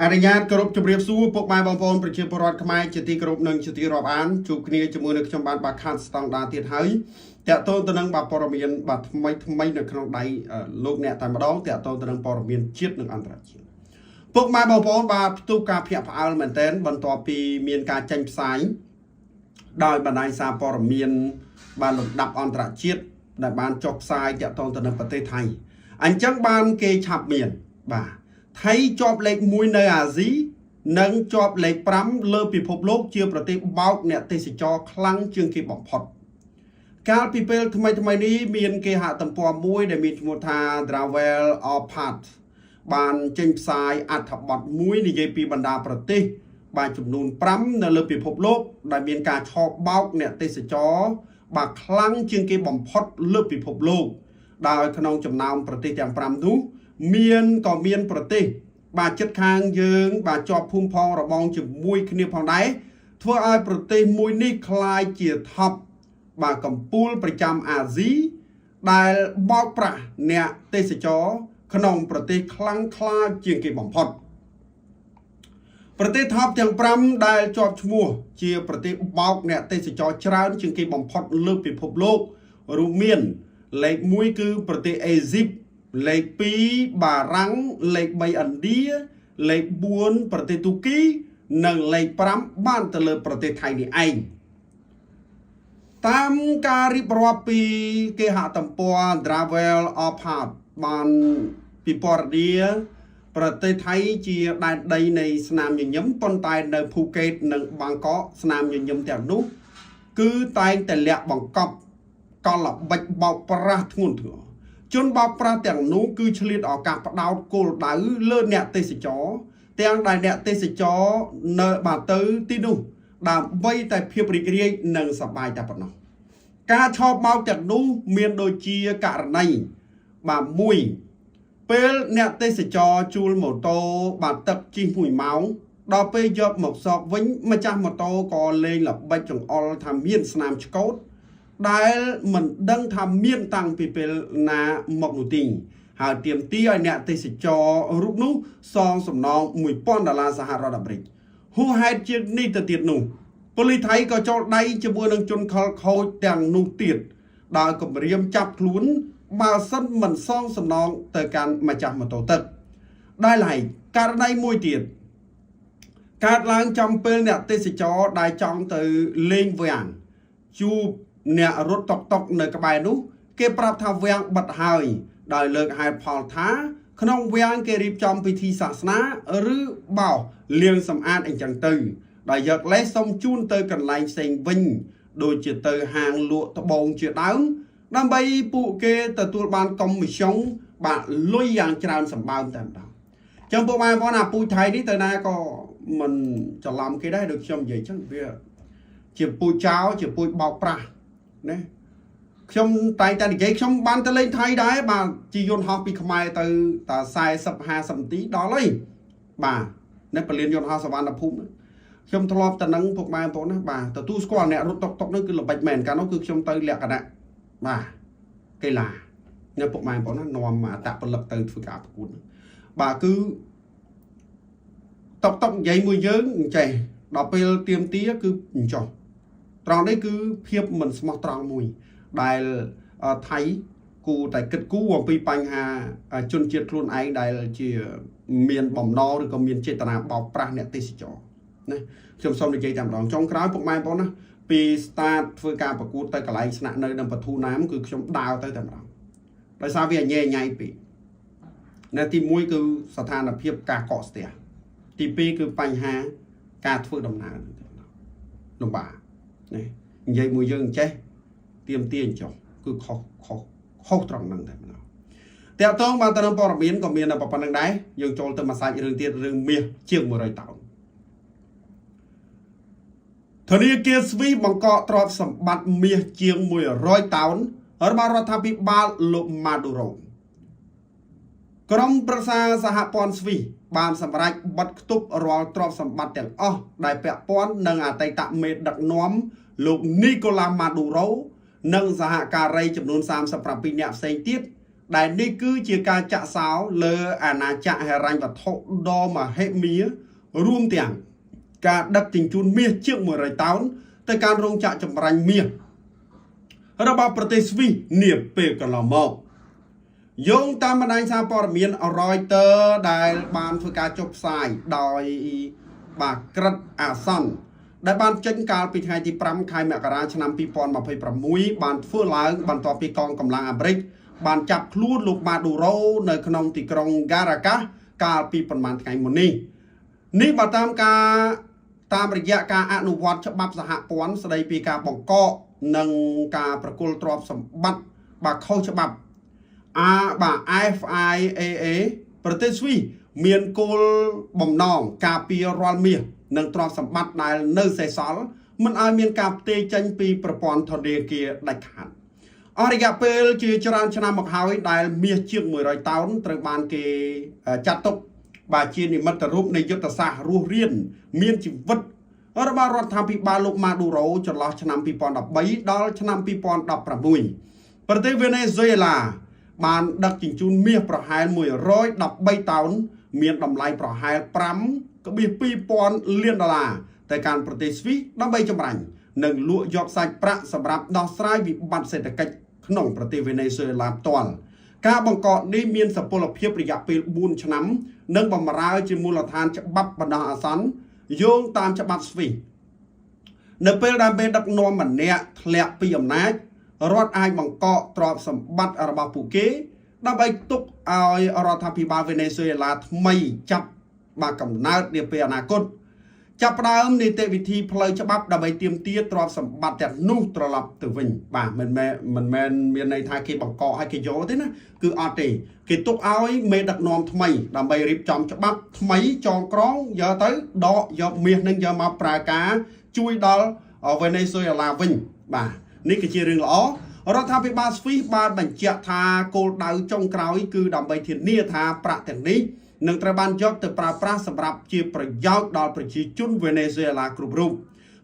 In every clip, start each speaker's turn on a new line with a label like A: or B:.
A: អនុញ្ញាតគោរពជម្រាបសួរពុកម៉ែបងប្អូនប្រជាពលរដ្ឋខ្មែរជាទីគោរពនិងជាទីរាប់អានជួបគ្នាជាមួយនឹងខ្ញុំបានបាក់ខាត់ស្តង់ដារទៀតហើយតកតងទៅនឹងព័ត៌មានថ្មីនៅក្នុងដៃលោកអ្នកតែម្ដងតកតងទៅនឹងព័ត៌មានជាតិនិងអន្តរជាតិពុកម៉ែបងប្អូនបាទផ្ទុះការភ្ញាក់ផ្អើលមែនទែនបន្ទាប់ពីមានការចេញផ្សាយដោយបណ្ដាញសារព័ត៌មានបានលំដាប់អន្តរជាតិដែលបានចុះផ្សាយតកតងទៅនឹងប្រទេសថៃអញ្ចឹងបានគេឆាប់មានបាទថៃជាប់លេខ1នៅអាស៊ីនិងជាប់លេខ5លើពិភពលោកជាប្រទេសបោកអ្នកទេសចរខ្លាំងជាងគេបំផុតកាលពីពេលថ្មីនេះមានគេហទំព័រមួយដែលមានឈ្មោះថា Travel or Path បានចេញផ្សាយអត្ថបទមួយនិយាយពីបណ្ដាប្រទេសបាទចំនួន5នៅលើពិភពលោកដែលមានការឆោបបោកអ្នកទេសចរបាទខ្លាំងជាងគេបំផុតលើពិភពលោកដោយក្នុងចំណោមប្រទេសទាំង5នោះមានប្រទេសបាទជិតខាងយើងបាទជាប់ភូមិផងរបងជាមួយគ្នាផងដែរធ្វើឲ្យប្រទេសមួយនេះคล้ายជាថប់បាទកំពូលប្រចាំអាស៊ីដែលបោកប្រាស់អ្នកទេសចរក្នុងប្រទេសខ្លាំងខ្លាជាងគេបំផុតប្រទេសថប់ទាំង5ដែលជាប់ឈ្មោះជាប្រទេសបោកអ្នកទេសចរច្រើនជាងគេបំផុតលើពិភពលោករួមមានលេខ1គឺប្រទេសអេស៊ីបលេខ2បារាំងលេខ3ឥណ្ឌាលេខ4ប្រទេសទូគីនិងលេខ5បានទៅលើប្រទេសថៃនេះឯងតាមការរៀបរាប់ពីគេហទំព័រ Travel or Path បានពិពណ៌នាប្រទេសថៃជាដែនដីនៃស្នាមញញឹមប៉ុន្តែនៅភូកេតនិងបាងកកស្នាមញញឹមទាំងនោះគឺតែងតែលាក់បង្កប់កលល្បិចបោកប្រាស់ធ្ងន់ធ្ងរជនបោកប្រាស់ទាំងនោះគឺឆ្លៀតឱកាសផ្ដោតគោលដៅលើអ្នកទេសចរទាំងដែលអ្នកទេសចរនៅបាទទៅទីនោះដើម្បីតែភាពរីករាយនិងសប្បាយតែប៉ុណ្ណោះការឆោបបោកទាំងនោះមានដូចជាករណីបាទ1ពេលអ្នកទេសចរជួលម៉ូតូបាទទឹកជិះ1ម៉ោងដល់ពេលយកមកសោកវិញម្ចាស់ម៉ូតូក៏លេងល្បិចចង្អុលថាមានស្នាមឆ្កូតដែលមិនដឹងថាមានតាំងពីពេលណាមកនោះទេហើយទាមទារឲ្យអ្នកទេសចររូបនោះសងសំណង$1000សហរដ្ឋអាមេរិកហួសហេតុជាងនេះទៅទៀតនោះប៉ូលីសថៃក៏ចូលដៃជាមួយនឹងជនខិលខូចទាំងនោះទៀតដោយគម្រាមចាប់ខ្លួនបើសិនមិនសងសំណងទៅកាន់ម្ចាស់ម៉ូតូទឹកដែលឡែកករណីមួយទៀតកើតឡើងចំពេលអ្នកទេសចរដែលចង់ទៅលេងវាំងជួបអ្នករត់តុកនៅក្បែរនោះគេប្រាប់ថាវាំងបិទហើយដោយលើកហេតុផលថាក្នុងវាំងគេរៀបចំពិធីសាសនាឬបោសលាងសម្អាតអីចឹងទៅដោយយកលេសសុំជូនទៅកន្លែងផ្សេងវិញដូចជាទៅហាងលក់ត្បូងជាដើមដើម្បីពួកគេទទួលបានកុំមីសុងបាទលុយយ៉ាងច្រើនសម្បើមតែម្ដងចឹងពួកបងប្អូនអាពូជថៃនេះទៅណាក៏មិនច្រឡំគេដែរដូចខ្ញុំនិយាយចឹងវាជាពូជចោលជាពូជបោកប្រាស់ណាខ្ញុំតែងតែនិយាយខ្ញុំបានទៅលេងថៃដែរបាទជិះយន្តហោះពីខ្មែរទៅតែ40-50នាទីដល់ហើយបាទនៅពលានយន្តហោះសវណ្ណភូមិខ្ញុំធ្លាប់ទៅនឹងពួកម៉ែបងប្អូនណាបាទទទួលស្គាល់អ្នករត់តុកនោះគឺល្បិចមែនកាលនោះគឺខ្ញុំទៅលក្ខណៈបាទកីឡានៅពួកម៉ែបងប្អូនណានាំអតពលិកទៅធ្វើការប្រកួតបាទគឺតុកនិយាយមួយយើងអញ្ចេះដល់ពេលទៀមទាគឺអញ្ចោះត្រង់នេះគឺភាពមិនស្មោះត្រង់មួយដែលថៃគូតែគិតគូអំពីបញ្ហាជនជាតិខ្លួនឯងដែលជាមានបំណងឬក៏មានចេតនាបោកប្រាស់អ្នកទេសចរណាខ្ញុំសូមនិយាយតែម្ដងចុងក្រោយពុកម៉ែបងប្អូនណាពី start ធ្វើការប្រកួតទៅកន្លែងស្នាក់នៅនៅបទូណាមគឺខ្ញុំដើរទៅតែម្ដងដោយសារវាញ៉ៃញ៉ៃពេកនៅទី1គឺស្ថានភាពការកកស្ទះទី2គឺបញ្ហាការធ្វើដំណើរលំបាកណានិយាយមួយយើងចេះទៀមទាអញ្ចោះគឺខុសត្រង់ហ្នឹងតែម្ដងតើតងបានទៅនឹងព័ត៌មានក៏មានតែប៉ុណ្្នឹងដែរយើងចូលទៅមួយសាច់រឿងទៀតរឿងមាសជាង100តោនធនាគារស្វីសបង្កកទ្រព្យសម្បត្តិមាសជាង100តោនរបស់រដ្ឋាភិបាលលោកម៉ាឌូរ៉ូក្រុមប្រឹក្សាសហព័ន្ធស្វីសបានសម្រេចបិទគប់រាល់ទ្រព្យសម្បត្តិទាំងអស់ដែលពាក់ព័ន្ធនឹងអតីតមេដឹកនាំលោកនីកូឡាម៉ាឌូរ៉ូនិងសហការីចំនួន37នាក់ផ្សេងទៀត ដែលនេះគឺជាការចាក់សោលើអាណាចក្រហិរញ្ញវត្ថុដ៏មហិមារួមទាំងការដឹកជញ្ជូនមាសជាង100តោនទៅកាន់រោងចក្រចម្រាញ់មាសរបស់ប្រទេសស្វីសនាពេលកន្លងមកយោងតាមបណ្ដាញសារព័ត៌មាន Reuters ដែលបានធ្វើការចុះផ្សាយដោយបាទក្រិតអាសន្នដែលបានចេញកាលពីថ្ងៃទី5ខែមករាឆ្នាំ2026បានធ្វើឡើងបន្ទាប់ពីកងកម្លាំងអាមេរិកបានចាប់ខ្លួនលោកម៉ាឌូរ៉ូនៅក្នុងទីក្រុងហ្គារ៉ាកាសកាលពីប្រមាណថ្ងៃមុននេះបើតាមរយៈការអនុវត្តច្បាប់សហព័ន្ធស្ដីពីការបង្កកនិងការប្រគល់ទ្រព្យសម្បត្តិបាទខុសច្បាប់FIAA ប្រទេសស្វីសមានគោលបំណងការពាររាល់មាសនិងទ្រព្យសម្បត្តិដែលនៅសេសសល់មិនឲ្យមានការផ្ទេរចេញពីប្រព័ន្ធធនាគារដាច់ខាតអស់រយៈពេលជាច្រើនឆ្នាំមកហើយដែលមាសជាង100តោនត្រូវបានគេចាត់ទុកបាទជានិមិត្តរូបនៃយុទ្ធសាស្ត្ររស់រានមានជីវិតរបស់រដ្ឋាភិបាលលោកម៉ាឌូរ៉ូចន្លោះឆ្នាំ2013ដល់ឆ្នាំ2016ប្រទេសវេណេស៊ុយអេឡាបានដឹកជញ្ជូនមាសប្រហែល113តោនមានតម្លៃប្រហែល5.2000 លានដុល្លារទៅកាន់ប្រទេសស្វីសដើម្បីចម្រាញ់និងលក់យកសាច់ប្រាក់សម្រាប់ដោះស្រាយវិបត្តិសេដ្ឋកិច្ចក្នុងប្រទេសវេណេស៊ុយអេឡាផ្ទាល់ការបង្កកនេះមានសុពលភាពរយៈពេល4ឆ្នាំនិងបម្រើជាមូលដ្ឋានច្បាប់បណ្ដោះអាសន្នយោងតាមច្បាប់ស្វីសនៅពេលដែលមេដឹកនាំម្នាក់ធ្លាក់ពីអំណាចរដ្ឋអាចបង្កកទ្រព្យសម្បត្តិរបស់ពួកគេដើម្បីទុកឲ្យរដ្ឋាភិបាលវេណេស៊ុយអេឡាថ្មីចាប់បាទកំណើតនាពេលអនាគតចាប់ផ្ដើមនីតិវិធីផ្លូវច្បាប់ដើម្បីទាមទារទ្រព្យសម្បត្តិទាំងនោះត្រឡប់ទៅវិញបាទមិនមែនមានន័យថាគេបង្កកឲ្យគេយកទេណាគឺអត់ទេគេទុកឲ្យមេដឹកនាំថ្មីដើម្បីរៀបចំច្បាប់ថ្មីចងក្រងយកទៅដកយកមាសនឹងយកមកប្រើការជួយដល់វេណេស៊ុយអេឡាវិញបាទនេះគឺជារឿងល្អរដ្ឋាភិបាលស្វីសបានបញ្ជាក់ថាគោលដៅចុងក្រោយគឺដើម្បីធានាថាប្រាក់ទាំងនេះនឹងត្រូវបានយកទៅប្រើប្រាស់សម្រាប់ជាប្រយោជន៍ដល់ប្រជាជនវេណេស៊ុយអេឡាគ្រប់រូប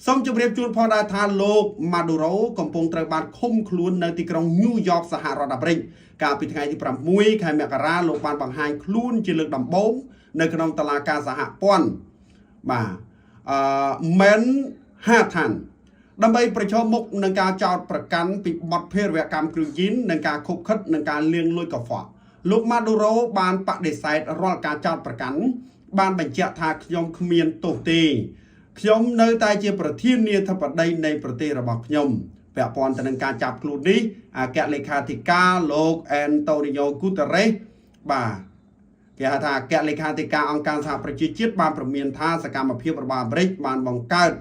A: សូមជម្រាបជូនផងដែរថាលោកម៉ាឌូរ៉ូកំពុងត្រូវបានឃុំខ្លួននៅទីក្រុងញូវយ៉កសហរដ្ឋអាមេរិកកាលពីថ្ងៃទី6ខែមករាលោកបានបង្ហាញខ្លួនជាលើកដំបូងនៅក្នុងតុលាការសហព័ន្ធបាទManhattanដើម្បីប្រឈមមុខនឹងការចោទប្រកាន់ពីបទភេរវកម្មគ្រឿងញៀននិងការខុបខិតនឹងការលាងលុយកខ្វក់លោកម៉ាឌូរ៉ូបានបដិសេធរាល់ការចោទប្រកាន់បានបញ្ជាក់ថាខ្ញុំគ្មានទោសទេខ្ញុំនៅតែជាប្រធានាធិបតីនៃប្រទេសរបស់ខ្ញុំពាក់ព័ន្ធទៅនឹងការចាប់ខ្លួននេះអគ្គលេខាធិការលោកអេនតូនីញ៉ូគូតារ៉េសបាទគេហៅថាអគ្គលេខាធិការអង្គការសហប្រជាជាតិបានព្រមានថាសកម្មភាពរបស់អាមេរិកបានបង្កើត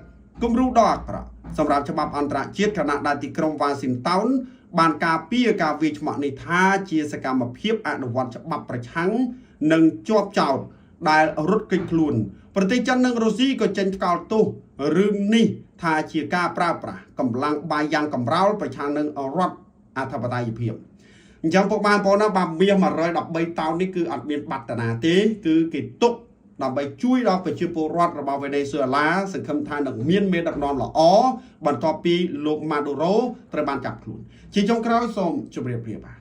A: គំរូដ៏អាក្រក់សម្រាប់ច្បាប់អន្តរជាតិខណៈដែលទីក្រុងវ៉ាស៊ីនតោនបានការពារការវាយឆ្មក់នេះថាជាសកម្មភាពអនុវត្តច្បាប់ប្រឆាំងនិងជាប់ចោទដែលរត់គេចខ្លួនប្រទេសចិននិងរុស្ស៊ីក៏ចេញថ្កោលទោសរឿងនេះថាជាការប្រើប្រាស់កម្លាំងបាយយ៉ាងកំរោលប្រឆាំងនឹងរដ្ឋអធិបតេយ្យភាពអញ្ចឹងពុកបានបងណាបាទមាស113តោននេះគឺអត់មានបត្តនាទេគឺគេទុកដើម្បីជួយដល់ប្រជាពលរដ្ឋរបស់វេណេស៊ុយអេឡាសង្ឃឹមថានឹងមានមេដឹកនាំល្អបន្ទាប់ពីលោកម៉ាឌូរ៉ូត្រូវបានចាប់ខ្លួនជាចុងក្រោយសូមជម្រាបលាបាទ